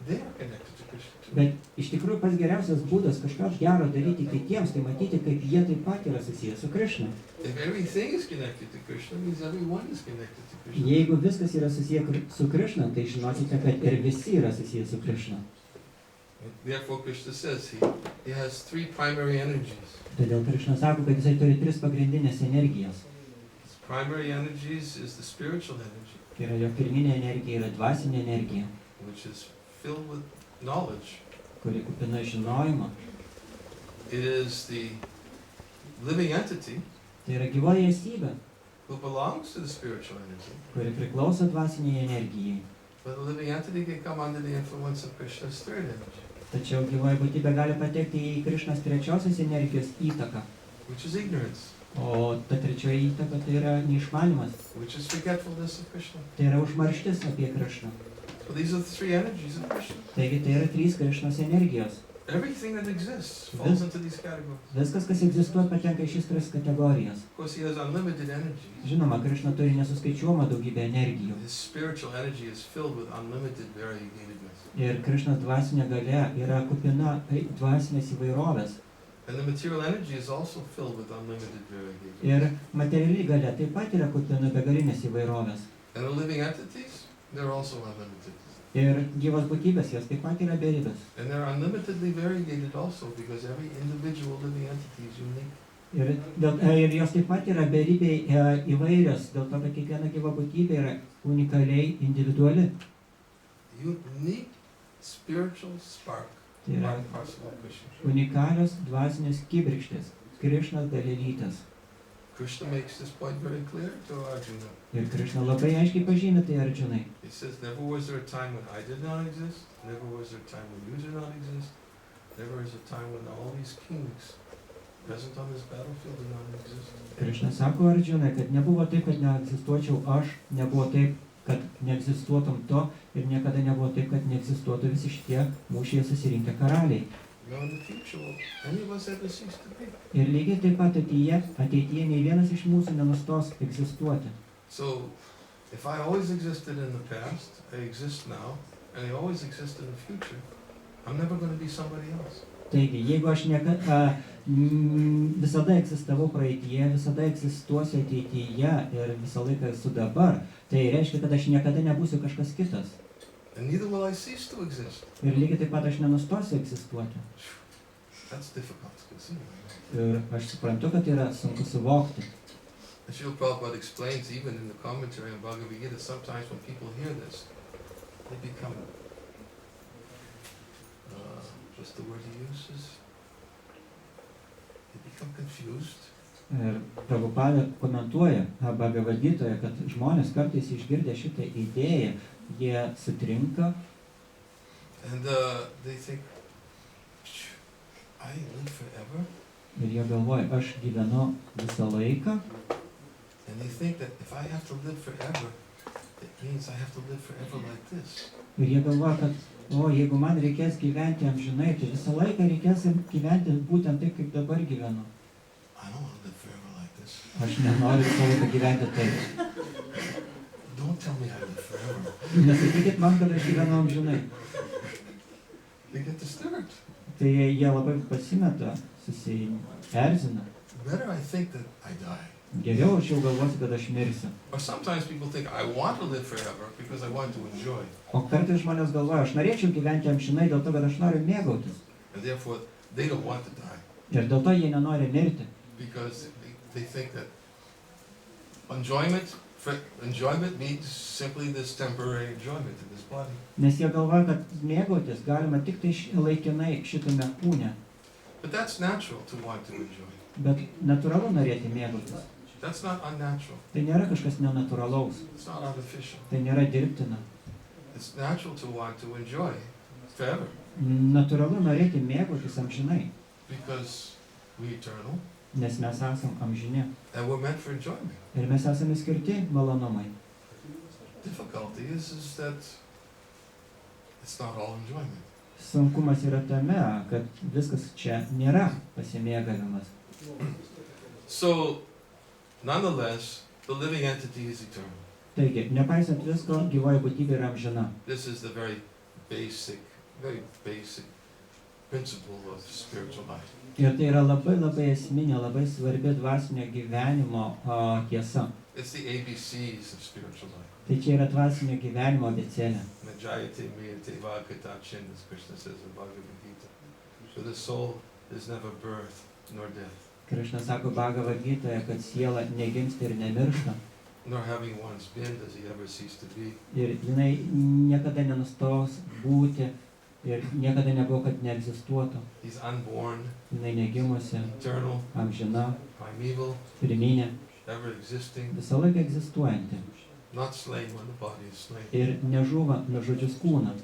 they are connected to Krishna too. Bet iš tikrųjų pats geriausias būdas kažką gero daryti kitiems, tai matyti, kaip jie taip pat yra susiję su Krišna. If everything is connected to Krishna, means everyone is connected to Krishna. Jeigu viskas yra susiję su Krišna, tai žinokite, kad ir visi yra susiję su Krišna. Therefore, Krishna says he has three primary energies. Todėl Krišna sako, kad jisai turi tris pagrindinės energijas. His primary energies is the spiritual energy, Tai yra jo pirminė energija, yra dvasinė energija, which is filled with knowledge. kuri kupina žinojimo. It is the living entity Tai yra gyvoji esybė, who belongs to the spiritual energy. kuri priklauso dvasiniai energijai. But the living entity can come under the influence of Krishna's third energy, Tačiau gyvoji būtybė gali patekti į Krišnos trečiosios energijos įtaką. which is ignorance, O ta trečioji įtaka tai yra neišmanimas, which is forgetfulness of Krishna. tai yra užmarštis apie Krišną. So these are the three energies of Krishna. Taigi tai yra trys Krišnos energijos. Everything that exists falls into these categories. Viskas, kas egzistuoja, patenka į šis tris kategorijas. Of course, he has unlimited energy. Žinoma, Krišna turi nesuskaičiuojamą daugybę energijų. His spiritual energy is filled with unlimited variegatedness. Ir Krišnos dvasinė galia yra kupina dvasinės įvairovės. And the material energy is also filled with unlimited variegatedness. Ir materiali galia taip pat yra kupina begalinės įvairovės. And the living entities, they're also unlimited. Ir gyvos būtybės, jos taip pat yra beribės. And they're unlimitedly variegated also because every individual living entity is unique. Ir jos taip pat yra beribiai įvairios, dėl to, kad kiekviena gyva būtybė yra unikaliai individuali. Unique spiritual spark. Tai yra Part parcel of Krishna. unikalios dvasinės kibirkštės, Krišnos dalelytės. Krishna makes this point very clear to Arjuna. Ir Krišna labai aiškiai pažymė tai Arjunai. He says, never was there a time when I did not exist, never was there a time when you did not exist, never was a time when all these kings present on this battlefield did not exist. Krišna sako Arjunai, kad nebuvo taip, kad neegzistuočiau aš, nebuvo taip, kad neegzistuotum to ir niekada nebuvo taip, kad neegzistuotų visi šitie mūšyje susirinkę karaliai. No, in the future, will any of us ever cease to be? Ir lygiai taip pat ateityje nei vienas iš mūsų nenustos egzistuoti. So, if I always existed in the past, I exist now, and I always exist in the future, I'm never going to be somebody else. Taigi, jeigu aš visada egzistavau praeityje, visada egzistuosiu ateityje ir visą laiką esu dabar, tai reiškia, kad aš niekada nebūsiu kažkas kitas. And neither will I cease to exist. Ir lygiai taip pat aš nenustosiu egzistuoti. That's difficult to conceive. Ir aš suprantu, kad yra sunku suvokti. Šrila Prabhupada explains even in the commentary on Bhagavad-gita, sometimes when people hear this, they become, what's the word he uses? They become confused. Ir Prabhupada komentuoja Bhagavad-gitoje, kad žmonės kartais išgirdę šitą idėją, jie sutrinka. And they think, I live forever. Ir jie galvoja, aš gyvenu visą laiką. And they think that if I have to live forever, it means I have to live forever like this. Ir jie galvoja, kad, jeigu man reikės gyventi amžinai, tai visą laiką reikės gyventi būtent taip, kaip dabar gyvenu. I don't want to live forever like this. Aš nenoriu visą laiką gyventi taip. Don't tell me I live forever. Nesakykit man, kad aš gyvenu amžinai. They get disturbed. Tai jie labai pasimeta, susierzina. Better I think that I die. Geriau aš jau galvosiu, kad aš mirsiu. Or sometimes people think I want to live forever because I want to enjoy. O kartais žmonės galvoja, aš norėčiau gyventi amžinai dėl to, kad aš noriu mėgautis. And therefore they don't want to die. Ir dėl to jie nenori mirti. Because they think that enjoyment means simply this temporary enjoyment in this body. Nes jie galvoja, kad mėgautis galima tik tai laikinai šitame kūne. But that's natural to want to enjoy. Bet natūralu norėti mėgautis. That's not unnatural. Tai nėra kažkas nenatūralaus. It's not artificial. Tai nėra dirbtina. It's natural to want to enjoy forever. Natūralu norėti mėgautis amžinai. Because we're eternal. Nes mes esam amžini. And we're meant for enjoyment. Ir mes esame skirti malonumai. Difficulty is that it's not all enjoyment. Sunkumas yra tame, kad viskas čia nėra pasimėgavimas. So, nonetheless, the living entity is eternal. Taigi, nepaisant visko, gyvoji būtybė yra amžina. This is the very basic very basic principle of spiritual life. Ir tai yra labai labai esminė, labai svarbi dvasinio gyvenimo tiesa. It's the ABCs of spiritual life. Tai čia yra dvasinio gyvenimo abėcėlė. Najayate miyate vakatachin, as Krishna says in Bhagavad-gita. For the soul is never birth nor death, Krišna sako Bhagavad-gitoje, kad siela negimsta ir nemiršta. nor having once been does he ever cease to be. Ir jinai niekada nenustos būti ir niekada nebuvo, kad neegzistuotų. He's unborn, Jinai negimusi, eternal, amžina, primeval, pirminė, ever existing, visą laiką egzistuojanti. not slain when the body is slain. Ir nežuva nužudžius kūną.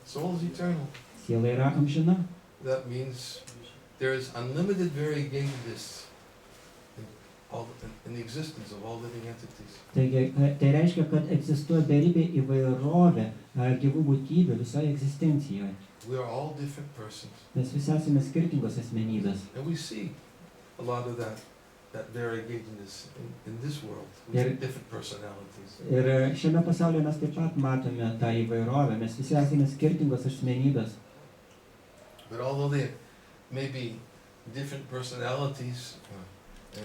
Soul is eternal. Siela yra amžina. That means there is unlimited variegatedness in the existence of all living entities. Taigi, tai reiškia, kad egzistuoja beribė įvairovė gyvų būtybių visoje egzistencijoje. We are all different persons. Mes visi esame skirtingos asmenybės. And we see a lot of that variegatedness in this world. We see different personalities. Ir šiame pasaulyje mes taip pat matome tą įvairovę. Mes visi esame skirtingos asmenybės. But although there may be different personalities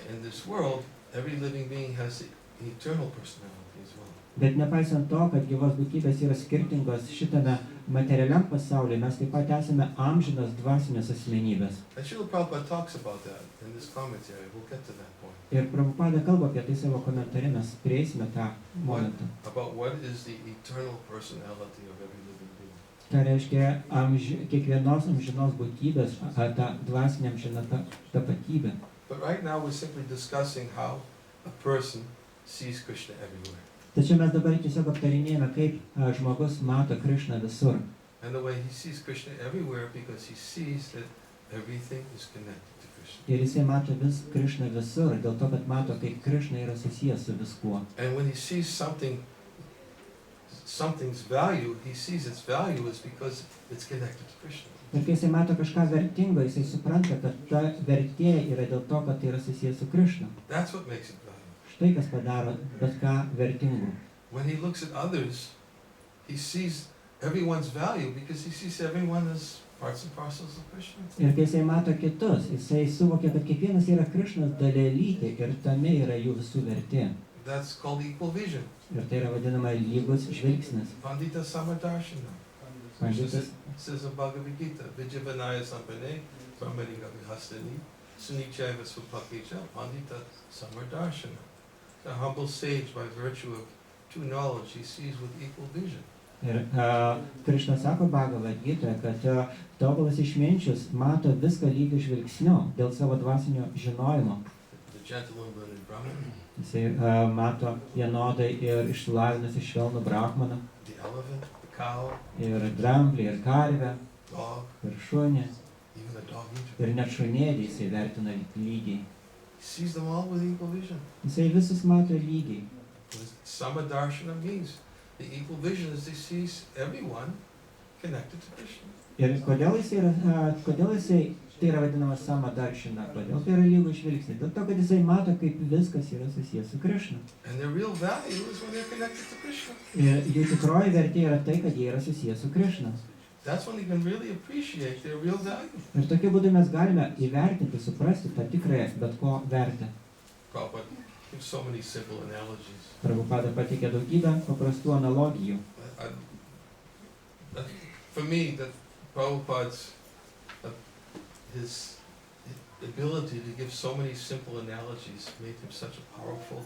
in this world, every living being has an eternal personality as well. Bet nepaisant to, kad gyvos būtybės yra skirtingos šitame materialiam pasaulyje, mes taip pat esame amžinos dvasinės asmenybės. And Šrila Prabhupada talks about that in this commentary. We'll get to that point. Ir Prabhupada kalba apie tai savo komentare, mes prieisime tą momentą. About what is the eternal personality of every living being. Tai reiškia kiekvienos amžinos būtybės, tą dvasinę amžiną tapatybę. But right now we're simply discussing how a person sees Krishna everywhere. Tačiau mes dabar tiesiog aptarinėjame, kaip žmogus mato Krišną visur. And the way he sees Krishna everywhere because he sees that everything is connected to Krishna. Ir jisai mato Krišną visur, dėl to, kad mato, kaip Krišna yra susijęs su viskuo. And when he sees something's value, he sees its value is because it's connected to Krishna. Ir kai jisai mato kažką vertingo, jisai supranta, kad ta vertė yra dėl to, kad tai yra susijęs su Krišna. That's what makes it valuable. Štai kas padaro bet ką vertingu. When he looks at others, he sees everyone's value because he sees everyone as parts and parcels of Krishna. Ir kai jisai mato kitus, jisai suvokia, kad kiekvienas yra Krišnos dalelytė ir tame yra jų visų vertė. That's called equal vision. Ir tai yra vadinama lygus žvilgsnis. Pandita Samadarshana. Panditas Says in Bhagavad-gita, Vijavanaya Sampane, Brahmaniga Vihastani, Sunichaiva Supakecha, Pandita Samardarshana. The humble sage, by virtue of true knowledge, he sees with equal vision. Ir Krišna sako Bhagavad-gitoje, kad tobulas išminčius mato viską lygiu žvilgsniu dėl savo dvasinio žinojimo. The gentle and learned Brahman, Jisai mato vienodai ir išsilavinusį švelnų brahmaną, the elephant, the cow, ir dramblį, ir karvę, dog, ir šunį, even the dog eater. ir net šunėlį jisai vertina lygiai. He sees them all with equal vision. Jisai visus mato lygiai. Samadarshana means the equal vision is he sees everyone connected to Krishna. Ir kodėl jisai tai yra vadinamas samadarshana, kodėl tai yra lygų žvilgsnis? Dėl to, kad jisai mato, kaip viskas yra susijęs su Krišna. And their real value is when they're connected to Krishna. Ir jų tikroji vertė yra tai, kad jie yra susijęs su Krišna. That's when you can really appreciate their real value. Ir tokiu būdu mes galime įvertinti, suprasti tą tikrąją bet ko vertę. Prabhupada gives so many simple analogies. Prabhupada pateikė daugybę paprastų analogijų. For me, that Prabhupada's his ability to give so many simple analogies made him such a powerful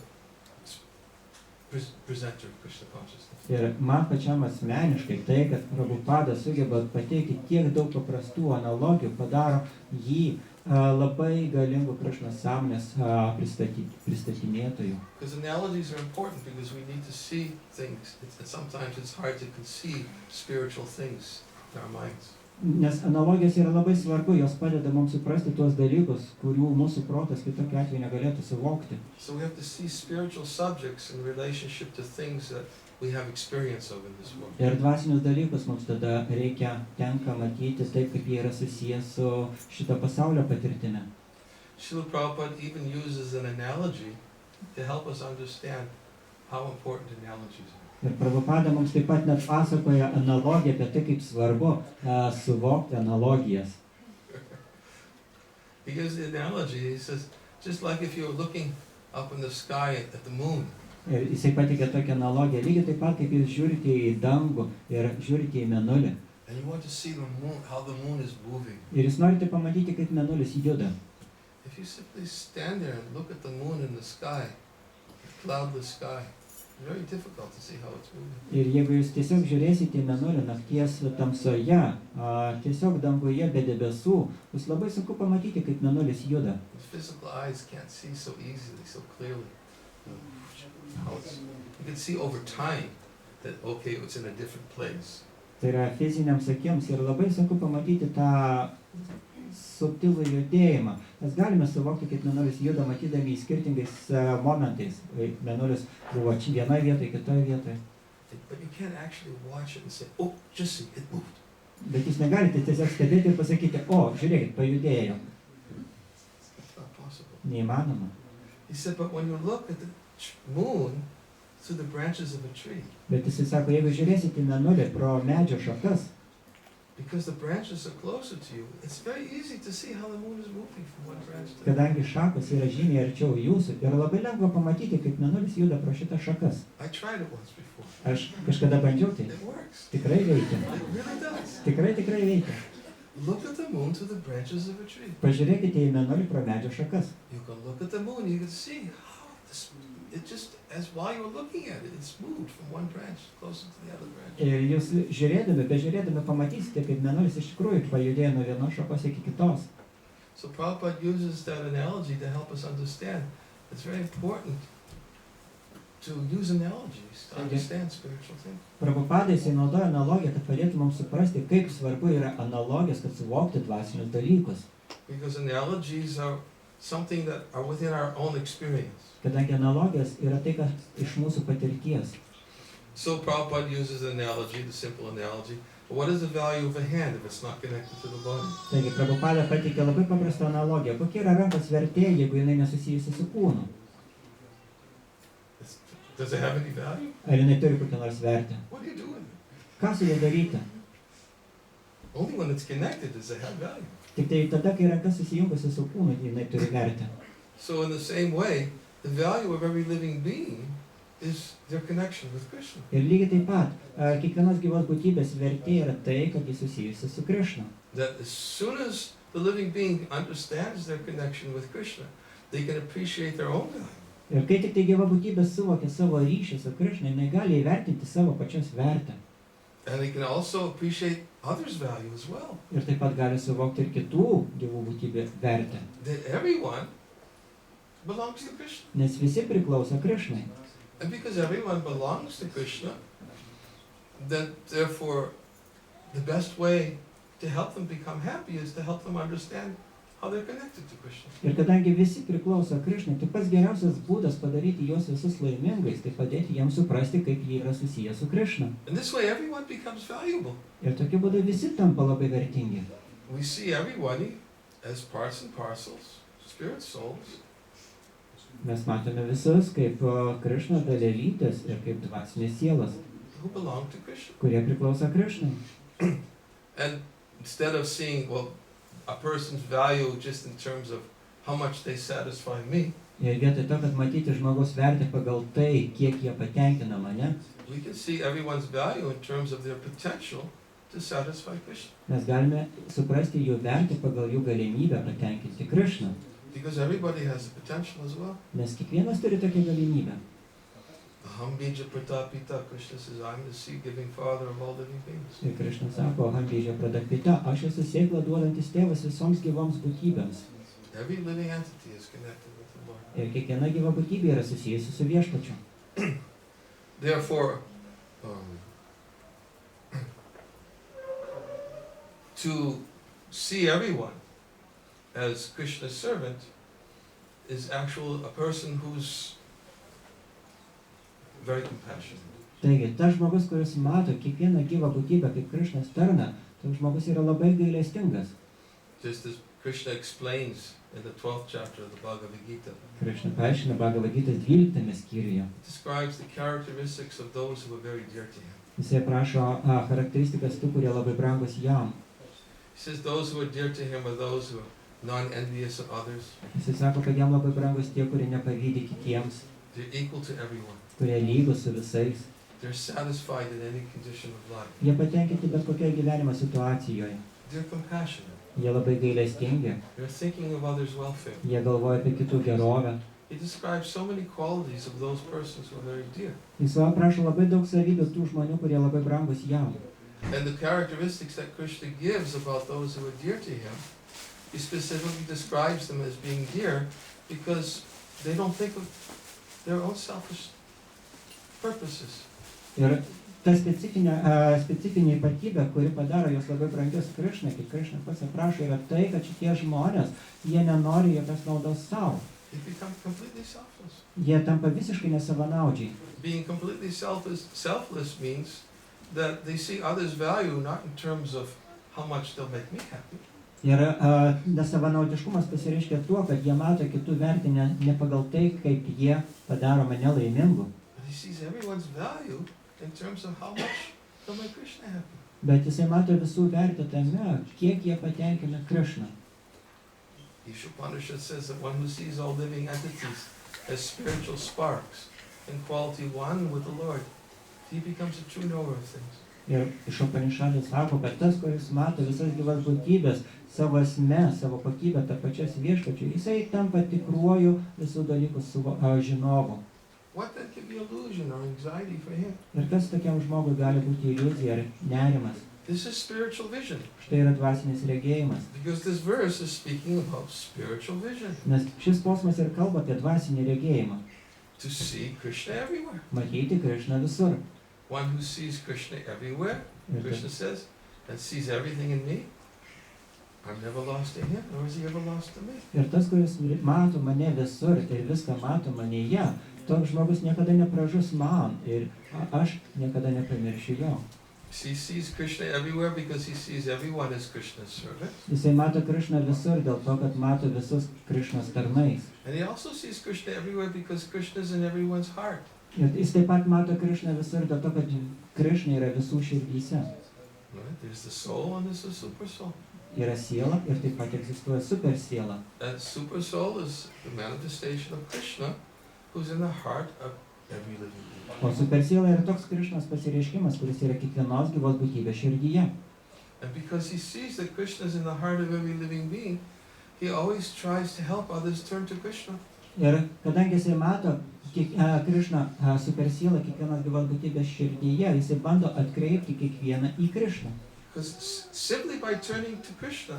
presenter of Krishna consciousness. Ir man pačiam asmeniškai tai, kad Prabhupada sugeba pateikti tiek daug paprastų analogijų, padaro jį labai galingų Krišnos sąmonės pristatinėtojų. Because analogies are important because we need to see things. Sometimes it's hard to conceive spiritual things in our minds. Nes analogijos yra labai svarbu, jos padeda mums suprasti tuos dalykus, kurių mūsų protas kitokiu atveju negalėtų suvokti. So we have to see spiritual subjects in relationship to things that we have experience of in this world. Ir dvasinius dalykus mums tada tenka matyti taip, kaip jie yra susijęs su šito pasaulio patirtimi. Srila Prabhupada even uses an analogy to help us understand how important analogies are. Ir Prabhupada mums taip pat net pasakoja analogiją apie tai, kaip svarbu suvokti analogijas. He gives the analogy, he says, just like if you were looking up in the sky at the moon. Ir jisai patikė tokią analogiją, lygiai taip pat, kaip jūs žiūrite į dangų ir žiūrite į mėnulį. And you want to see the moon, how the moon is moving. Ir jūs norite pamatyti, kaip mėnulis juda. If you simply stand there and look at the moon in the sky, the cloudless sky, it's very difficult to see how it's moving. Ir jeigu jūs tiesiog žiūrėsite į mėnulį nakties tamsoje, tiesiog danguje be debesų, bus labai sunku pamatyti, kaip mėnulis juda. The physical eyes can't see so easily, so clearly. You can see over time that, okay, it's in a different place. Tai yra fiziniams akims ir labai sunku pamatyti tą subtilų judėjimą. Mes galime suvokti, kaip mėnulis juda, matydami skirtingais momentais. Mėnulis buvo vienoje vietoje, kitoje vietoje. But you can't actually watch it and say, oh, just see, it moved. Bet jūs negalite tiesiog stebėti ir pasakyti, o, žiūrėkit, pajudėjo. It's not possible. Neįmanoma. He said, but when you look at the moon through the branches of a tree, Bet jis sako, jeigu žiūrėsite į mėnulį pro medžio šakas, because the branches are closer to you, it's very easy to see how the moon is moving from one branch to the other. kadangi šakos yra žymiai arčiau jūsų, yra labai lengva pamatyti, kaip mėnulis juda pro šitas šakas. I tried it once before. Aš kažkada bandžiau tai. It works. Tikrai veikia. It really does. Tikrai veikia. Look at the moon through the branches of a tree. Pažiūrėkite į mėnulį pro medžio šakas. You can look at the moon, you can see how this, it just, as while you're looking at it, it's moved from one branch closer to the other branch. Ir jūs bežiūrėdami pamatysite, kaip mėnulis iš tikrųjų pajudėjo nuo vienos šakos iki kitos. So Prabhupada uses that analogy to help us understand. It's very important to use analogies to understand spiritual things. Prabhupada jisai naudoja analogiją, kad padėtų mums suprasti, kaip svarbu yra analogijos, kad suvokti dvasinius dalykus. Because analogies are something that are within our own experience. Kadangi analogijos yra tai, kas iš mūsų patirties. So Prabhupada uses an analogy, the simple analogy. What is the value of a hand if it's not connected to the body? Taigi Prabhupada pateikė labai paprastą analogiją. Kokia yra rankos vertė, jeigu jinai nesusijusi su kūnu? Does it have any value? Ar jinai turi kokią nors vertę? What do you do with it? Ką su ja daryti? Only when it's connected does it have value. Tik tai tada, kai ranka susijungusi su kūnu, jinai turi vertę. So in the same way, the value of every living being is their connection with Krishna. Ir lygiai taip pat, kiekvienos gyvos būtybės vertė yra tai, kad jis susijusi su Krišna. That as soon as the living being understands their connection with Krishna, they can appreciate their own value. Ir kai tik tai gyva būtybė suvokia savo ryšį su Krišna, jinai gali įvertinti savo pačios vertę. And they can also appreciate others' value as well. Ir taip pat gali suvokti ir kitų gyvų būtybių vertę. That everyone belongs to Krishna. Nes visi priklauso Krišnai. And because everyone belongs to Krishna, then therefore the best way to help them become happy is to help them understand how they're connected to Krishna. Ir kadangi visi priklauso Krišnai, tai pats geriausias būdas padaryti juos visus laimingais, tai padėti jiems suprasti, kaip jie yra susiję su Krišna. And this way everyone becomes valuable. Ir tokiu būdu visi tampa labai vertingi. We see everybody as parts and parcels, spirit souls. Mes matome visus kaip Krišna dalelytės ir kaip dvasinės sielas, Who belong to Krishna. kurie priklauso Krišnai. And instead of seeing, well, a person's value just in terms of how much they satisfy me, Ir vietoj to, kad matyti žmogaus vertę pagal tai, kiek jie patenkina mane, we can see everyone's value in terms of their potential to satisfy Krishna. mes galime suprasti jų vertę pagal jų galimybę patenkinti Krišną. Because everybody has the potential as well. Nes kiekvienas turi tokią galimybę. Aham bija pratapita, Krishna says, I'm the seed-giving father of all living beings. Ir Krišna sako, Hambidžia pradapita, aš esu sėkla duodantis tėvas visoms gyvoms būtybėms. Every living entity is connected with the Lord. Ir kiekviena gyva būtybė yra susijusi su viešpačiu. Therefore, to see everyone as Krishna's servant is actually a person who's very compassionate. Taigi, tas žmogus, kuris mato kiekvieną gyvą būtybę kaip Krišnos tarną, tas žmogus yra labai gailestingas. Just as Krishna explains in the 12th chapter of the Bhagavad-gita. Krishna paaiškina Bhagavad-gitos 12 skyriuje. It describes the characteristics of those who are very dear to him. Jisai aprašo charakteristikas tų, kurie labai brangus jam. He says those who are dear to him are those who are non-envious of others. Jisai sako, kad jam labai brangus tie, kurie nepavydi kitiems, They're equal to everyone. kurie lygūs su visais. They're satisfied in any condition of life. Jie patenkinti bet kokioje gyvenimo situacijoje. They're compassionate. Jie labai gailestingi. They're thinking of others' welfare. Jie galvoja apie kitų gerovę. He describes so many qualities of those persons who are very dear. Jis aprašo labai daug savybių tų žmonių, kurie labai brangus jam. And the characteristics that Krishna gives about those who are dear to him, he specifically describes them as being dear because they don't think of their own selfish purposes. Ir ta specifinė ypatybė, kuri padaro juos labai brangius Krišnai, kaip Krišna pats aprašo, yra tai, kad šitie žmonės, jie nenori jokios naudos savo. They become completely selfless. Jie tampa visiškai nesavanaudžiai. Being completely selfless means that they see others' value not in terms of how much they'll make me happy. Ir nesavanaudiškumas pasireiškia tuo, kad jie mato kitų vertinę ne pagal tai, kaip jie padaro mane laimingu. But he sees everyone's value in terms of how much they'll make Krishna happy. Bet jisai mato visų vertę tame, kiek jie patenkina Krišną. Upanishad says that one who sees all living entities as spiritual sparks in quality one with the Lord, he becomes a true knower of things. Ir iš Upanishadų sako, kad tas, kuris mato visas gyvas būtybės savo esme, savo kokybę, tą pačias viešpačių, jisai tampa tikruoju visų dalykų žinovu. What then can be illusion or anxiety for him? Ir kas tokiam žmogui gali būti iliuzija ar nerimas? This is spiritual vision. Štai yra dvasinis regėjimas. Because this verse is speaking about spiritual vision. Nes šis posmas ir kalba apie dvasinį regėjimą. To see Krishna everywhere. Matyti Krišną visur. One who sees Krishna everywhere, Krishna says, and sees everything in me, I'm never lost to him, nor is he ever lost to me. Ir tas, kuris mato mane visur ir viską mato Manyje, toks žmogus niekada nepražus man ir aš niekada nepamiršiu jo. He sees Krishna everywhere because he sees everyone as Krishna's servant. Jisai mato Krišną visur dėl to, kad mato visus Krišnos tarnais. And he also sees Krishna everywhere because Krishna is in everyone's heart. Ir jis taip pat mato Krišną visur dėl to, kad Krišna yra visų širdyse. Right? There's the soul and there's the super soul. Yra siela ir taip pat egzistuoja super siela. And super soul is the manifestation of Krishna, who's in the heart of every living being. O super siela yra toks Krišnos pasireiškimas, kuris yra kiekvienos gyvos būtybės širdyje. And because he sees that Krishna is in the heart of every living being, he always tries to help others turn to Krishna. Ir kadangi jisai mato Krišną super sielą kiekvienos gyvos būtybės širdyje, jisai bando atkreipti kiekvieną į Krišną. Because simply by turning to Krishna,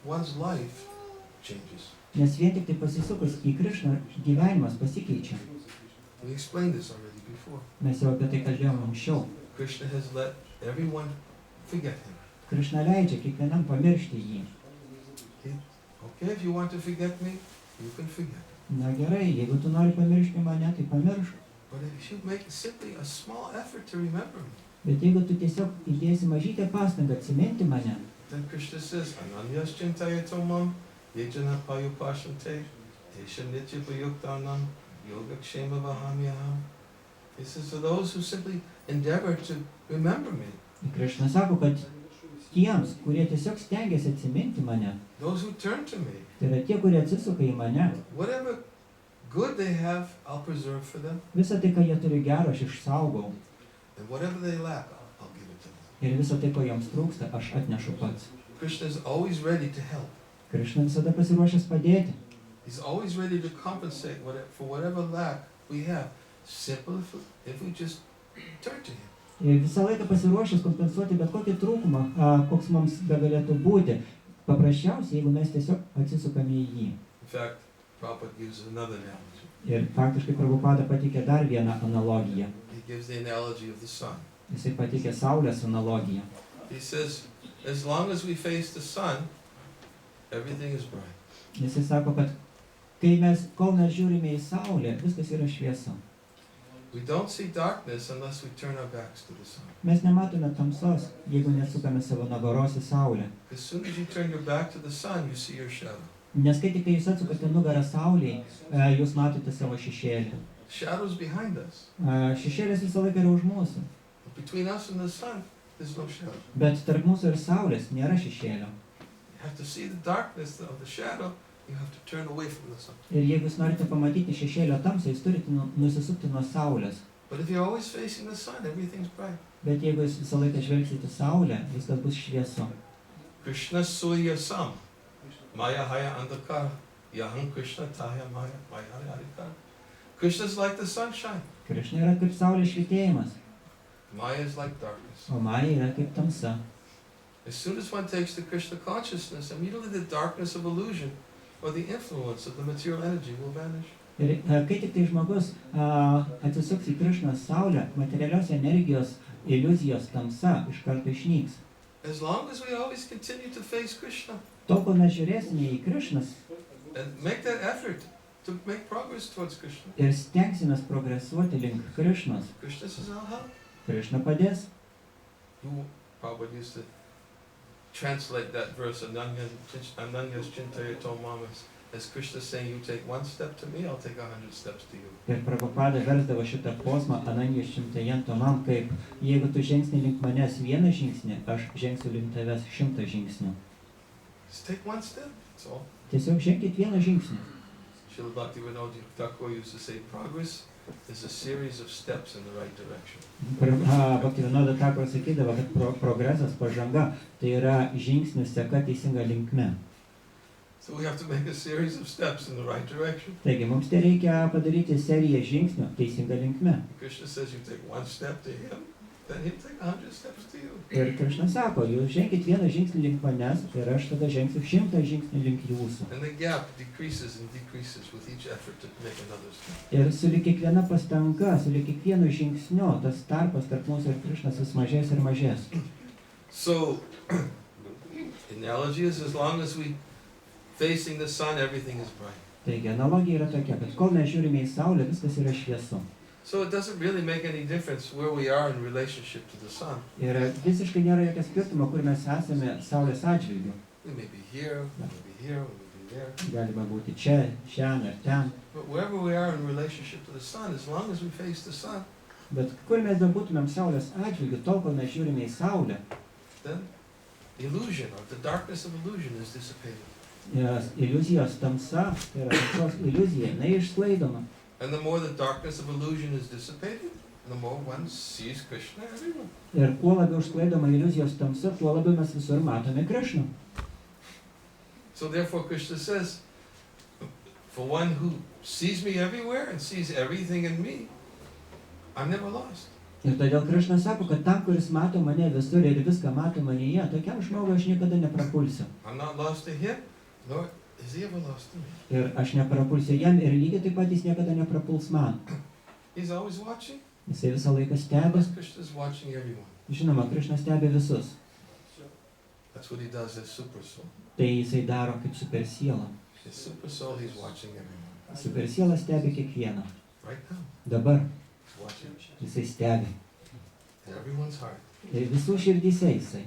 one's life changes. Nes vien tik tai pasisukus į Krišną, gyvenimas pasikeičia. We explained this already before. Mes jau apie tai kalbėjome anksčiau. Krishna has let everyone forget him. Krišna leidžia kiekvienam pamiršti jį. Okay, if you want to forget me, you can forget. Na gerai, jeigu tu nori pamiršti mane, tai pamiršk. But if you make simply a small effort to remember me, Bet jeigu tu tiesiog įdėsi mažytę pastangą atsiminti mane, then Krishna says, Ananyas chintayatomam, yejana payupashante, tesha nitya payuktanam, yogakshema vahamyaham. He says, to those who simply endeavor to remember me, Krišna sako, kad tiems, kurie tiesiog stengiasi atsiminti mane, those who turn to me, tai yra tie, kurie atsisuka į mane, whatever good they have, I'll preserve for them. visą tai, ką jie turi gero, aš išsaugau. And whatever they lack, I'll give it to them. Ir visą tai, ko jiems trūksta, aš atnešu pats. Krishna is always ready to help. Krišna visada pasiruošęs padėti. He's always ready to compensate for whatever lack we have, simply if we just turn to him. Ir visą laiką pasiruošęs kompensuoti bet kokį trūkumą, koks mums begalėtų būti. Paprasčiausiai, jeigu mes tiesiog atsisukame į jį. In fact, Prabhupada gives another analogy. Ir faktiškai Prabhupada pateikė dar vieną analogiją. He gives the analogy of the sun. Jisai pateikė Saulės analogiją. He says, as long as we face the sun, everything is bright. Jisai sako, kad kol mes žiūrime į Saulę, viskas yra šviesa. We don't see darkness unless we turn our backs to the sun. Mes nematome tamsos, jeigu nesukame savo nugaros į saulę. As soon as you turn your back to the sun, you see your shadow. Nes kai tik jūs atsukate nugarą saulei, jūs matote savo šešėlį. Shadow's behind us. Šešėlis visą laiką yra už mūsų. But between us and the sun, there's no shadow. Bet tarp mūsų ir saulės nėra šešėlio. You have to see the darkness of the shadow. You have to turn away from the sun. Ir jeigu jūs norite pamatyti šešėlio tamsą, jūs turite nusisukti nuo saulės. But if you're always facing the sun, everything's bright. Bet jeigu jūs visą laiką žvelgsite saulę, viskas bus šviesu. Krishna suya sam. Maya haya andakara. Yaham Krishna taya maya. Maya harikara. Krishna's like the sunshine. Krišna yra kaip saulės švytėjimas, Maya is like darkness. o Maya yra kaip tamsa. As soon as one takes the Krishna consciousness, immediately the darkness of illusion or the influence of the material energy will vanish. Ir kai tik tai žmogus atsisuks į Krišnos saulę, materialios energijos, iliuzijos tamsa iš karto išnyks. As long as we always continue to face Krishna Tol, kol mes žiūrėsime į Krišnas and make that effort to make progress towards Krishna, ir stengsimės progresuoti link Krišnos, Krishna says, I'll help. Krišna padės. You probably used to translate that verse, Ananya's Chintaya Tomamas, as Krishna saying, you take one step to me, I'll take 100 steps to you. Ir Prabhupada versdavo šitą posmą Ananijos šimtajam tomam, kaip jeigu tu žingsni link manęs vieną žingsnį, aš žengsiu link tavęs 100 žingsnių. Just take one step, that's all. Tiesiog ženkit vieną žingsnį. Srila Bhaktivinoda Thakur used to say, progress is a series of steps in the right direction. Bhaktivinoda Thakur sakydavo, kad progresas, pažanga, tai yra žingsnių seka teisinga linkme. So we have to make a series of steps in the right direction. Taigi mums tai reikia padaryti seriją žingsnių teisinga linkme. Krishna says you take one step to him, then he'll take 100 steps to you. Ir Krišna sako, jūs ženkit vieną žingsnį link manęs ir aš tada žengsiu 100 žingsnių link jūsų. And the gap decreases and decreases with each effort to make another step. Ir su kiekviena pastanga, su kiekvienu žingsniu, tas tarpas tarp mūsų ir Krišnos vis mažės ir mažės. So, analogy is as long as we facing the sun, everything is bright. Taigi analogija yra tokia, kad kol mes žiūrime į saulę, viskas yra šviesu. So it doesn't really make any difference where we are in relationship to the sun. Ir visiškai nėra jokio skirtumo, kur mes esame saulės atžvilgiu. We may be here, we may be here, we may be there. Galima būti čia, šiandien ar ten. But wherever we are in relationship to the sun, as long as we face the sun, Bet kur mes bebūtumėm saulės atžvilgiu, tol, kol mes žiūrime į saulę, then the illusion or the darkness of illusion is dissipated. Iliuzijos tamsa, tai yra tamsos iliuzija, jinai išsklaidoma. And the more the darkness of illusion is dissipated, the more one sees Krishna everywhere. Ir kuo labiau išsklaidoma iliuzijos tamsa, tuo labiau mes visur matome Krišną. So therefore Krishna says, for one who sees me everywhere and sees everything in me, I'm never lost. Ir todėl Krišna sako, kad tam, kuris mato mane visur ir viską mato manyje, tokiam žmogui aš niekada neprapulsiu. I'm not lost to him, nor is he ever lost to me. Ir aš neprapulsiu jam ir lygiai taip pat jis niekada neprapuls man. He's always watching. Jisai visą laiką stebi. Because Krishna is watching everyone. Žinoma, Krišna stebi visus. That's what he does as super soul. Tai jisai daro kaip super siela. As super soul, he's watching everyone. Super siela stebi kiekvieną. Right now, Dabar he's watching jisai stebi. in everyone's heart. Ir visų širdyse jisai.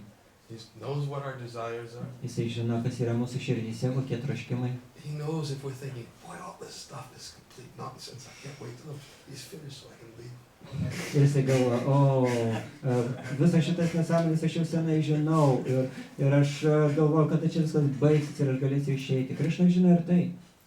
He knows what our desires are. Jisai žino, kas yra mūsų širdyse, kokie troškimai. He knows if we're thinking, boy, all this stuff is complete nonsense. I can't wait till he's finished so I can leave. Ir jisai galvoja, visą šitas nesąmonės aš jau senai žinau ir aš galvoju, kada čia viskas baigsis ir aš galėsiu išeiti. Krišna žino ir tai.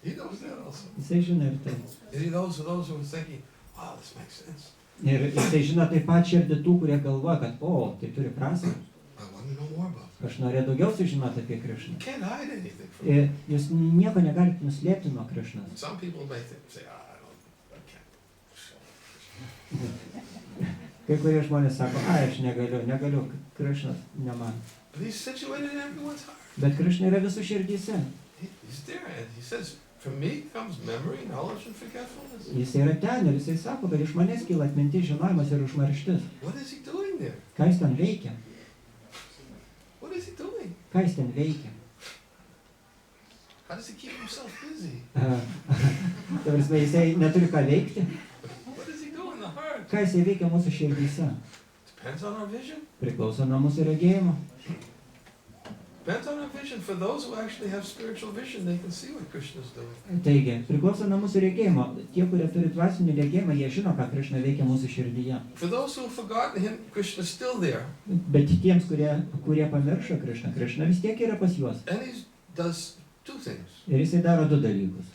He knows that also. Jisai žino ir tai. And he knows for those who are thinking, wow, this makes sense. Ir jisai žino taip pat širdį tų, kurie galvoja, kad tai turi prasmę. I want to know more about it. Aš norėjau daugiau sužinoti apie Krišną. You can't hide anything from Ir him. jūs nieko negalite nuslėpti nuo Krišnos. Some people may say, I can't. Kai kurie žmonės sako, aš negaliu, Krišnas ne man. But he's situated in everyone's heart. Bet Krišna yra visų širdyse. He's there, and he says, from me comes memory, knowledge, and forgetfulness. Jis yra ten ir jisai sako, kad iš manęs kyla atmintis, žinojimas ir užmarštis. What is he doing there? Ką jis ten veikia? What is he doing? Ką jis ten veikia? How does he keep himself busy? Ta prasme, jisai neturi ką veikti. What does he do in the heart? ką jisai veikia mūsų širdyse? Depends on our vision. Priklauso nuo mūsų regėjimo. Depends on our vision. For those who actually have spiritual vision, they can see what Krishna is doing. Taigi, priklauso nuo mūsų regėjimo. Tie, kurie turi dvasinį regėjimą, jie žino, ką Krišna veikia mūsų širdyje. For those who have forgotten him, Krishna is still there. Bet tiems, kurie pamiršo Krišną, Krišna vis tiek yra pas juos. And he does two things. Ir jisai daro du dalykus.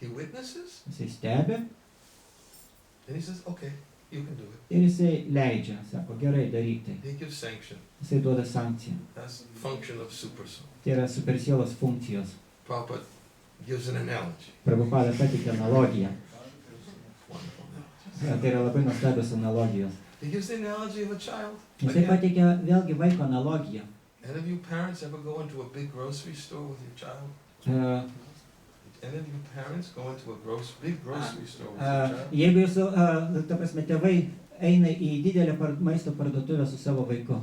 He witnesses, Jisai stebi and he says, okay, you can do it. ir jisai leidžia, sako, gerai, daryk tai. He gives sanction. Jisai duoda sankciją. That's the function of supersoul. Tai yra supersielos funkcijos. Prabhupada gives an analogy. Prabhupada pateikia analogiją. Wonderful analogy. Tai yra labai nuostabios analogijos. He gives the analogy of a child. Jisai Again, pateikia vėlgi vaiko analogiją. any of you parents ever go into a big grocery store with your child? Uh, Any of you parents go into a big grocery store with your child? Jeigu jūsų, ta prasme, tėvai eina į didelę maisto parduotuvę su savo vaiku.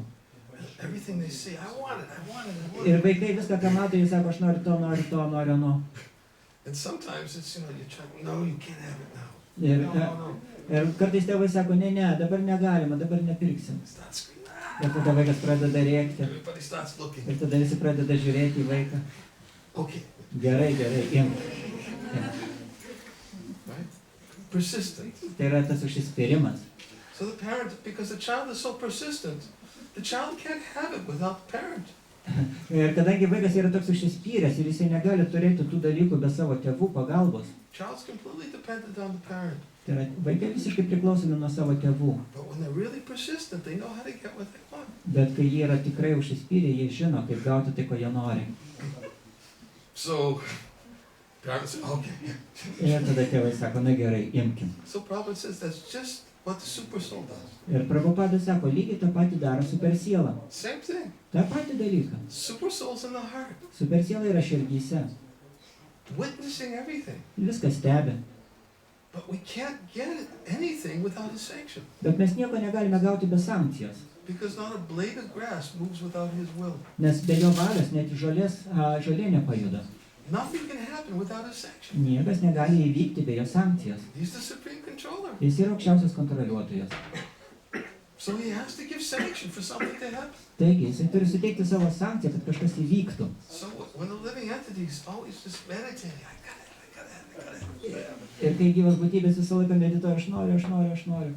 Everything they see, I want it, I want it, I want Ir it. vaikai viską, ką mato, jis sako, aš noriu to, noriu ano. And sometimes it's, your child, no, you can't have it now. Ir, No. ir kartais tėvai sako, ne, dabar negalima, dabar nepirksim. Start screaming. Ir tada vaikas pradeda rėkti. Everybody starts looking. Ir tada visi pradeda žiūrėti į vaiką. Okay, Gerai, imk. right? Persistent. Tai yra tas užsispyrimas. So the parent, because the child is so persistent, the child can't have it without the parent. Ir kadangi vaikas yra toks užsispyręs ir jisai negali turėti tų dalykų be savo tėvų pagalbos. Child's completely dependent on the parent. Tai yra vaikai visiškai priklausomi nuo savo tėvų. But when they're really persistent, they know how to get what they want. Bet kai jie yra tikrai užsispyrę, jie žino, kaip gauti tai, ko jie nori. So, parents say, okay. Ir tada tėvai sako, na gerai, imkim. So Prabhupada says that's just what the super soul does. Ir Prabhupada sako, lygiai tą patį daro supersiela. Same thing. Ta patį dalyką. Super soul's in the heart, Supersiela yra širdyse. witnessing everything. Viską stebi. But we can't get anything without his sanction. Bet mes nieko negalime gauti be sankcijos. Because not a blade of grass moves without his will. Nes be jo valios net žolė nepajuda. Nothing can happen without his sanction. Niekas negali įvykti be jo sankcijos. He's the supreme controller. Jis yra aukščiausias kontroliuotojas. So he has to give sanction for something to happen. Taigi, jisai turi suteikti savo sankciją, kad kažkas įvyktų. So when the living entity is always just meditating, I got it. Ir kai gyvas būtybės visą laiką medituoja, aš noriu.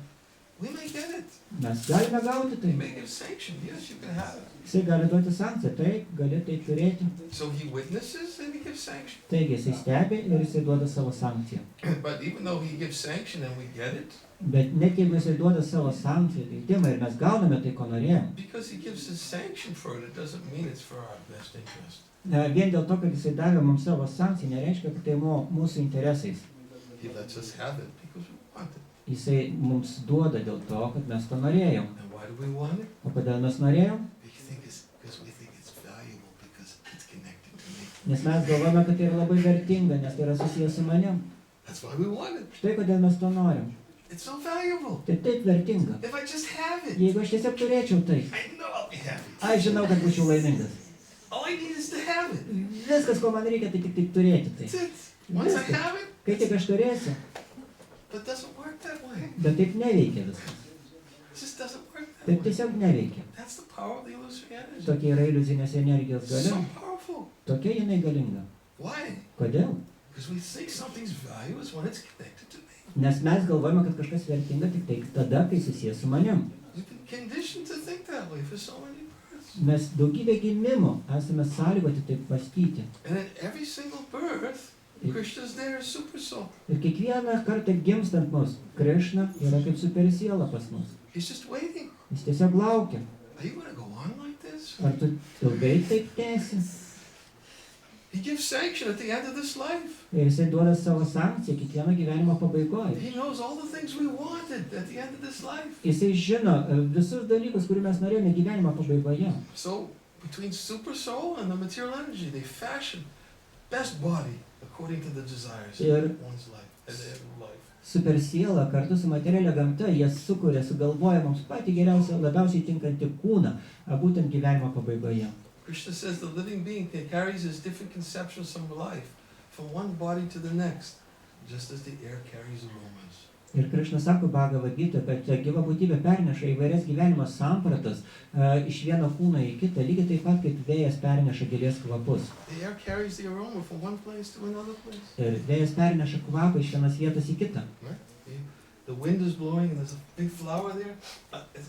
We may get it. Mes galime gauti He tai. may give sanction. Yes, you can have it. Jisai gali duoti sankciją, taip, gali tai turėti. So he witnesses and he gives sanction. Taigi, jisai stebi ir jisai duoda savo sankciją. But even though he gives sanction and we get it, Bet net jeigu jisai duoda savo sankciją, leidimą ir mes gauname tai, ko norėjom, because he gives his sanction for it, it doesn't mean it's for our best interest. vien dėl to, kad jisai davė mums savo sankciją, nereiškia, kad tai mūsų interesais. He lets us have it because we want it. Jisai mums duoda dėl to, kad mes to norėjom. And why do we want it? O kodėl mes norėjom? Because we think it's valuable because it's connected to me. Nes mes galvojame, kad tai yra labai vertinga, nes tai yra susijęs su manim. That's why we want it. Štai kodėl mes to norim. It's so valuable. Tai taip vertinga. If I just have it, Jeigu aš tiesiog turėčiau tai, I know I'll be happy. aš žinau, kad būčiau laimingas. All I need is to have it. Viskas, ko man reikia, tai tik turėti tai. That's it. Once I have it, Kai tik aš turėsiu, but it doesn't work that way. bet taip neveikia viskas. It just doesn't work that Taip way. tiesiog neveikia. That's the power of the illusory energy. Tokia yra iliuzinės energijos So galia. powerful. Tokia jinai galinga. Why? Kodėl? Because we think something's valuable when it's connected to me. Nes mes galvojame, kad kažkas vertinga tik tai tada, kai susijęs su manim. We've been conditioned to think that way for so many births. Mes daugybę gimimų esame sąlygoti taip mąstyti. And in every single birth, Krishna's there as super soul. Ir kiekvieną kartą gimstant mus, Krišna yra kaip supersiela pas mus. He's just waiting. Jis tiesiog laukia. Are you going to go on like this? Ar tu ilgai taip tęsi? He gives sanction at the end of this life. Ir jisai duoda savo sankciją kiekvieno gyvenimo pabaigoje. He knows all the things we wanted at the end of this life. Jisai žino visus dalykus, kurių mes norėjome gyvenimo pabaigoje. So between super soul and the material energy, they fashion best body according to the desires of one's life and their life. Supersiela kartu su materialia gamta, jie sukuria, sugalvoja mums patį geriausią, labiausiai tinkantį kūną, būtent gyvenimo pabaigoje. Krishna says the living being carries his different conceptions from life, from one body to the next, just as the air carries aromas. Ir Krišna sako Bhagavad-gita, kad gyva būtybė perneša įvairias gyvenimo sampratas iš vieno kūno į kitą, lygiai taip pat kaip vėjas perneša gėlės kvapus. The air carries the aroma from one place to another place. Ir vėjas perneša kvapą iš vienos vietos į kitą. Right? The wind is blowing and there's a big flower there.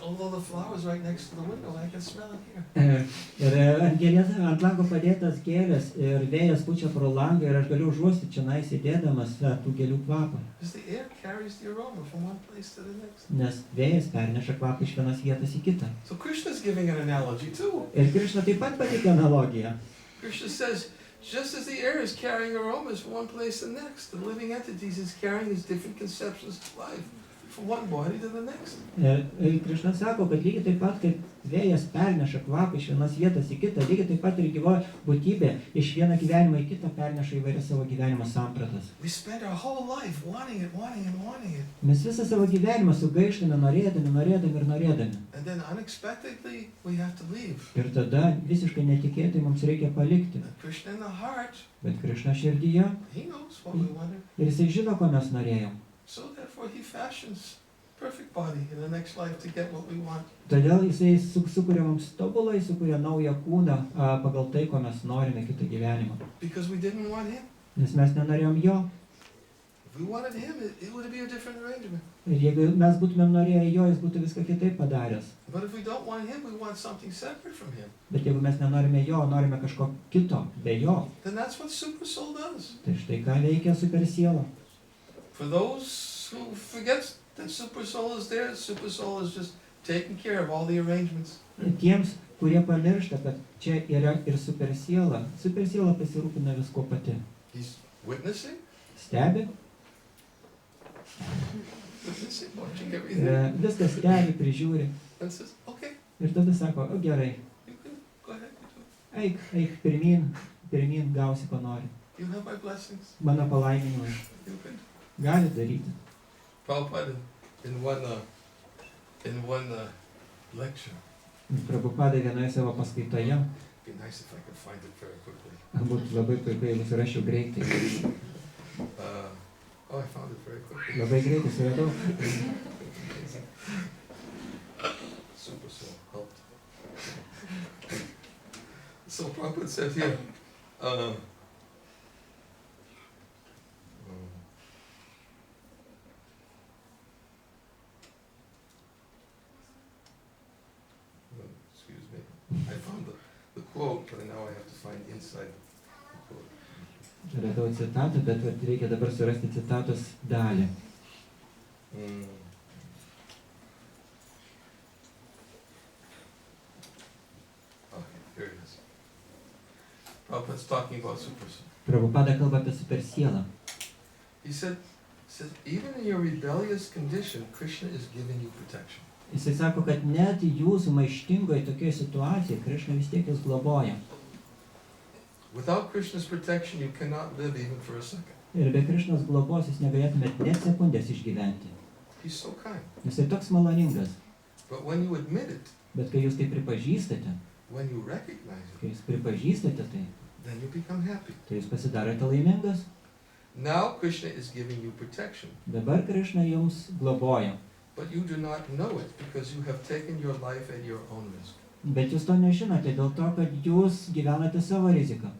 Although the flower is right next to the window, I can smell it here. Ir ant lango padėtas gėlės ir vėjas pučia pro langą ir aš galiu užuosti čia sėdėdamas tų gėlių kvapą. Because the air carries the aroma from one place to the next. Nes vėjas perneša kvapą iš vienos vietos į kitą. So Krishna is giving an analogy too. Ir Krišna taip pat pateikia analogiją. Krishna says, just as the air is carrying aromas from one place to the next, the living entities is carrying these different conceptions of life from one body to the next. Ir Krišna sako, kad lygiai taip pat, kaip vėjas perneša kvapą iš vienos vietos į kitą, lygiai taip pat ir gyva būtybė iš vieno gyvenimo į kitą perneša įvairias savo gyvenimo sampratas. We spend our whole life wanting it, wanting it, wanting it. Mes visą savo gyvenimą sugaištame norėdami. And then unexpectedly we have to leave. Ir tada visiškai netikėtai mums reikia palikti. But Krishna in the heart, Bet Krišna širdyje, he knows what we wanted. ir jisai žino, ko mes norėjom. So therefore he fashions perfect body in the next life to get what we want. Todėl jisai sukuria mums tobulai, sukuria naują kūną pagal tai, ko mes norime kitą gyvenimą. Because we didn't want him. Nes mes nenorėjom jo. If we wanted him, it would be a different arrangement. Ir jeigu mes būtumėm norėję jo, jis būtų viską kitaip padaręs. But if we don't want him, we want something separate from him. Bet jeigu mes nenorime jo, norime kažko kito, be jo, Then that's what super soul does. tai štai ką veikia super siela. For those who forget that super soul is there, super soul is just taking care of all the arrangements. Tiems, kurie pamiršta, kad čia yra ir super siela pasirūpina visko pati. He's witnessing, Stebi, watching everything. viską stebi, prižiūri. And says, okay, Ir tada sako, o gerai, you can go ahead. You do. eik pirmyn, gausi, ko nori. You have my blessings. Mano palaiminimai. You can. Gali daryti. Prabhupada, in one lecture, Prabhupada vienoje savo paskaitoje, it'd be nice if I could find it very quickly. būtų labai puiku, jeigu surasčiau greitai. I found it very quickly. Labai greitai suradau. Super soul helped. So Prabhupada said here, excuse me, I found the quote, but now I have to find inside the quote. Radau citatą, bet reikia dabar surasti citatos dalį. Okay, here it is. Prabhupada's talking about super soul. Prabhupada kalba apie super sielą. He said, even in your rebellious condition, Krishna is giving you protection. Jisai sako, kad net jūsų maištingoje tokioje situacijoje Krišna vis tiek jūs globoja. Without Krishna's protection, you cannot live even for a second. Ir be Krišnos globos jūs negalėtumėt net sekundės išgyventi. He's so kind. Jisai toks maloningas. But when you admit it, Bet kai jūs tai pripažįstate, when you recognize it, kai jūs pripažįstate tai, then you become happy. tai jūs pasidarote laimingas. Now Krishna is giving you protection, Dabar Krišna jums globoja. but you do not know it because you have taken your life at your own risk. Bet jūs to nežinote dėl to, kad jūs gyvenate savo riziką.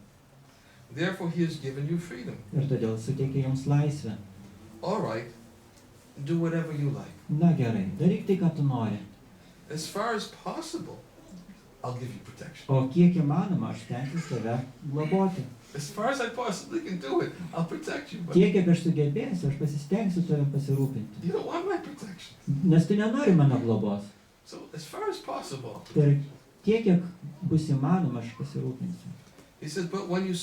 Therefore, he has given you freedom. Ir todėl suteikia jums laisvę. All right, do whatever you like. Na gerai, daryk tai, ką tu nori. As far as possible, I'll give you protection. O kiek įmanoma, aš stengsiu tave globoti. As far as I possibly can do it, I'll protect you. But Tiek, kiek aš sugebėsiu, aš pasistengsiu tave pasirūpinti. you don't want my protection. Nes tu nenori mano globos. So as far as possible, Ir tiek, kiek bus įmanoma, aš pasirūpinsiu. he says, but when you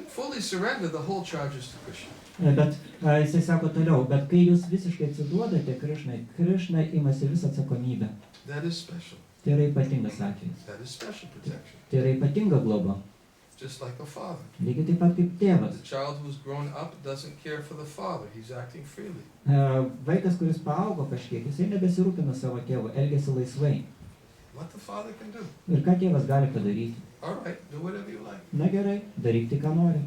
fully surrender, the whole charge is to Krishna. Bet jisai sako toliau, bet kai jūs visiškai atsiduodate Krišnai, Krišna imasi visą atsakomybę. That is special. Tai yra ypatingas atvejis. That is special protection. Tai yra ypatinga globa. Just like a father. Lygiai taip pat kaip tėvas. The child who's grown up doesn't care for the father. He's acting freely. Vaikas, kuris paaugo kažkiek, jisai nebesirūpina savo tėvu, elgiasi laisvai. What the father can do. Ir ką tėvas gali padaryti? All right, do whatever you like. Na gerai, daryk tai, ką nori.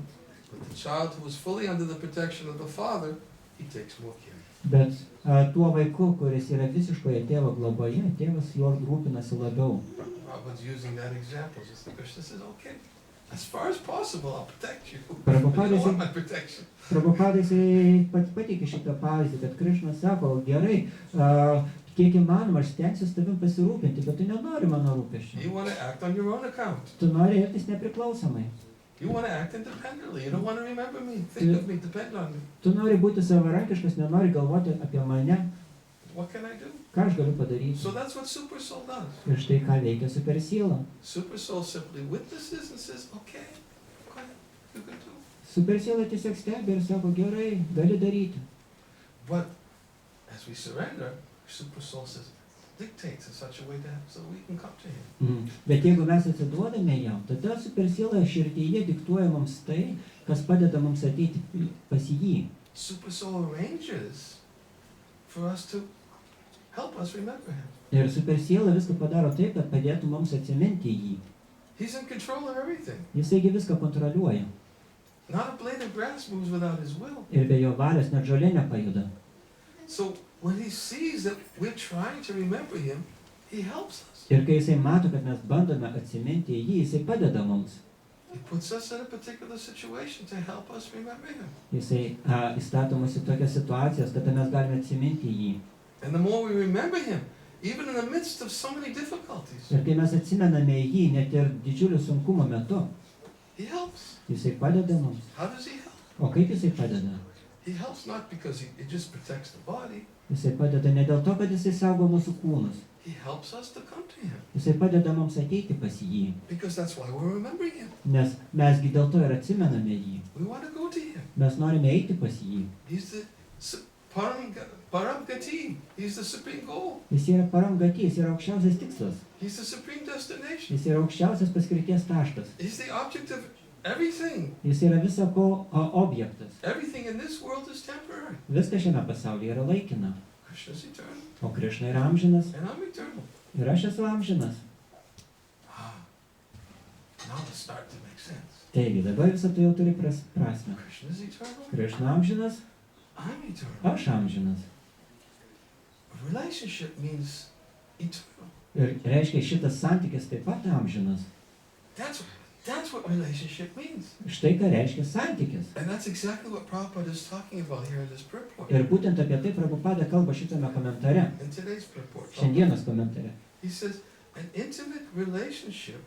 But the child who is fully under the protection of the father, he takes more care. Bet tuo vaiku, kuris yra visiškoje tėvo globoje, tėvas juo rūpinasi labiau. Prabhupada's using that example. Just like Krishna says, okay, as far as possible, I'll protect you. Prabhupada But you don't want my protection. Prabhupada pateikė šitą pavyzdį, kad Krišna sako, gerai, kiek įmanoma, aš stengsiuosi tavim pasirūpinti, bet tu nenori mano rūpesčio. You want to act on your own account. Tu nori elgtis nepriklausomai. You want to act independently. You don't want to remember me, think of me, depend on me. Tu nori būti savarankiškas, nenori galvoti apie mane. What can I do? Ką aš galiu padaryti? So that's what super soul does. Ir štai ką veikia super siela. Super soul simply witnesses and says, okay, go ahead, you can do. Super siela tiesiog stebi ir sako, gerai, gali daryti. But as we surrender, super soul says, dictates in such a way that so we can come to him. Bet jeigu mes atsiduodame jam, tada super siela širdyje diktuoja mums tai, kas padeda mums ateiti pas jį. Super soul arranges for us to help us remember him. Ir super siela viską padaro taip, kad padėtų mums atsiminti jį. He's in control of everything. Jisaigi viską kontroliuoja. Not a blade of grass moves without his will. Ir be jo valios net žolė nepajuda. So when he sees that we're trying to remember him, he helps us. Ir kai jisai mato, kad mes bandome atsiminti jį, jisai padeda mums. He puts us in a particular situation to help us remember him. Jisai įstato mus į tokias situacijas, kad mes galime atsiminti jį. And the more we remember him, even in the midst of so many difficulties, Ir kai mes atsimename jį, net ir didžiulių sunkumo metu, he helps. jisai padeda mums. How does he help? O kaip jisai padeda? He helps not because it just protects the body. Jisai padeda ne dėl to, kad jisai saugo mūsų kūnus. He helps us to come to him Jisai padeda mums ateiti pas jį. because that's why we're remembering him. Nes mesgi dėl to ir atsimename jį. We want to go to him. Mes norime eiti pas jį. He's the Param Gati. He's the supreme goal. Jis yra paramgatys, jis yra aukščiausias tikslas. He's the supreme destination. Jis yra aukščiausias paskirties taškas. He's the object of everything. Jis yra viso ko objektas. Everything in this world is temporary. Viskas šiame pasaulyje yra laikina. Krishna's eternal. O Krišna yra amžinas. And I'm eternal. Ir aš esu amžinas. Now it's starting to make sense. Taigi, dabar visą tai jau turi prasme. Krishna's eternal. Krišna amžinas, I'm eternal. aš amžinas. Relationship means eternal. Ir reiškia, šitas santykis taip pat amžinas. That's what relationship means. Štai ką reiškia santykis. And that's exactly what Prabhupada is talking about here in this purport. Ir būtent apie tai Prabhupada kalba šitame komentare. In today's purport. Šiandienos komentare. He says, an intimate relationship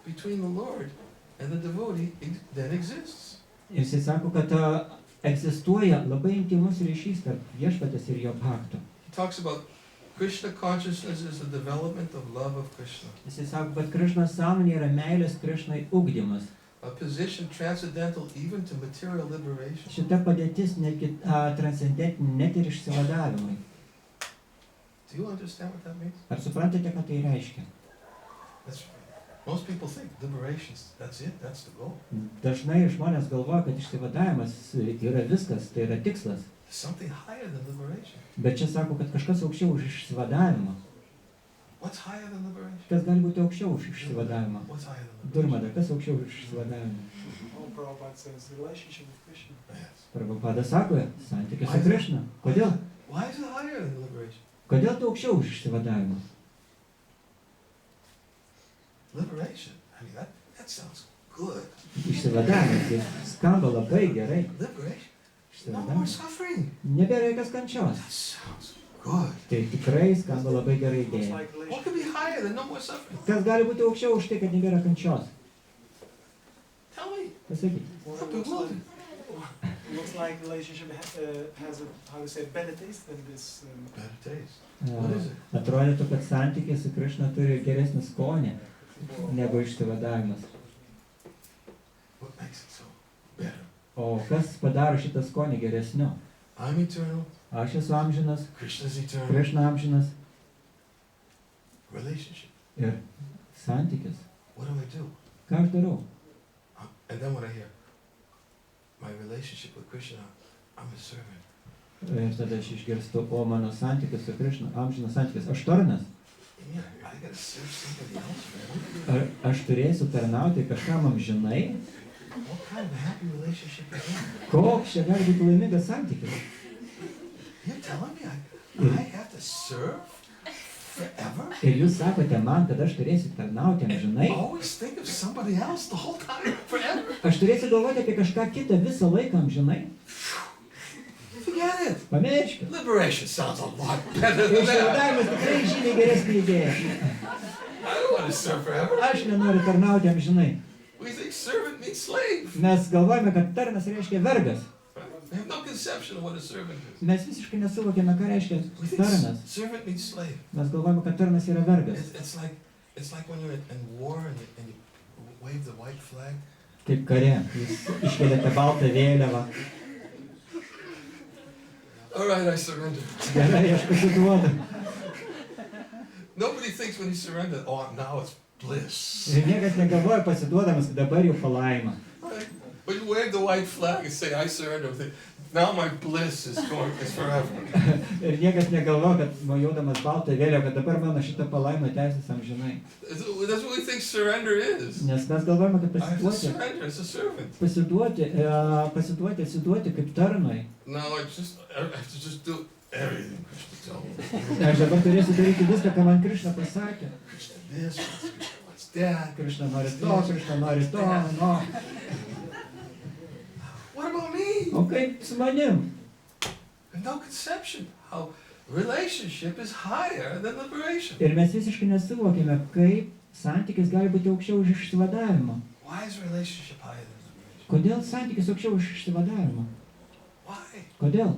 between the Lord and the devotee then exists. Ir jis sako, kad egzistuoja labai intimus ryšys tarp viešpatės ir jo bhakto. He talks about Krishna consciousness is the development of love of Krishna. Jis sako, kad Krišnos sąmonė yra meilės Krišnai ugdymas. A position transcendental even to material liberation. Šita padėtis netgi transcendentinė net ir išsivadavimui. Do you understand what that means? Ar suprantate, ką tai reiškia? Most people think liberations, that's it, that's the goal. Dažnai žmonės galvoja, kad išsivadavimas yra viskas, tai yra tikslas. There's something higher than liberation. Bet čia sako, kad kažkas aukščiau už išsivadavimą. What's higher than liberation? Kas gali būti aukščiau už išsivadavimą? What's higher than liberation? Durmada, kas aukščiau už išsivadavimą? Prabhupada says relationship with Krishna. Yes. Prabhupada sako, santykis su Krišna. Kodėl? Why is it higher than liberation? Kodėl tu aukščiau už išsivadavimą? Liberation. I mean, that sounds good. Išsivadavimas, tai skamba labai gerai. Liberation. No more Išsivadavimas. suffering. Nebėra jokios kančios. That sounds good. Tai tikrai skamba labai gerai Looks idėja. like What relationship. could be higher than no more suffering? Kas gali būti aukščiau už tai, kad nebėra kančios? Tell me. Pasakykit. I'm bewildered. Looks like relationship has a, how to say, better taste than this. Better taste. What is it? Atrodytų, kad santykis su Krišna turi geresnį skonį negu išsivadavimas. What makes it so better? O kas padaro šitą skonį geresniu? I'm eternal. Aš esu amžinas, Krishna's eternal. Krišna amžinas Relationship. ir santykis. What do I do? Ką aš darau? And then when I hear my relationship with Krishna, I'm a servant. Ir tada aš išgirstu, o mano santykis su Krišna, amžinas santykis. Aš tarnas. Yeah, I gotta serve somebody else, man. Ar aš turėsiu tarnauti kažkam amžinai? What kind of a happy relationship is that? Koks čia gali būti laimingas santykis? You're telling me I have to serve forever? Ir jūs sakote man, kad aš turėsiu tarnauti amžinai? Always think of somebody else the whole time, forever? Aš turėsiu galvoti apie kažką kitą visą laiką amžinai? Forget it. Pamirškit. Liberation sounds a lot better than that. Išvadavimas tikrai žymiai geresnė idėja. I don't want to serve forever. Aš nenoriu tarnauti amžinai. We think servant means slave. Mes galvojame, kad tarnas reiškia vergas. We have no conception of what a servant is. Mes visiškai nesuvokėme, ką reiškia We think tarnas. servant means slave. Mes galvojame, kad tarnas yra vergas. It's like when you're in war and you wave the white flag. Kaip kare, jūs iškeliate baltą vėliavą. All right, I surrender. Gerai, aš pasiduodu. Nobody thinks when you surrender, oh, now it's bliss. Ir niekas negalvoja pasiduodamas, kad dabar jau palaima. Right? But you wave the white flag and say, I surrender. Now my bliss is forever. Ir niekas negalvoja, kad mojuodamas baltą vėliavą, kad dabar mano šitą palaimą tęsis amžinai. That's what we think surrender is. Nes mes galvojame, kad I have to pasiduoti, surrender as a servant. atsiduoti kaip tarnui. No, I have to just do everything Krishna told me. Aš dabar turėsiu daryti viską, ką man Krišna pasakė. Krishna this, what's that? Krišna nori to, Krišna nori to, no. What about me? O kaip su manim? I have no conception how relationship is higher than liberation. Ir mes visiškai nesuvokėme, kaip santykis gali būti aukščiau už išsivadavimą. Why is relationship higher than liberation? Kodėl santykis aukščiau už išsivadavimą? Why? Kodėl?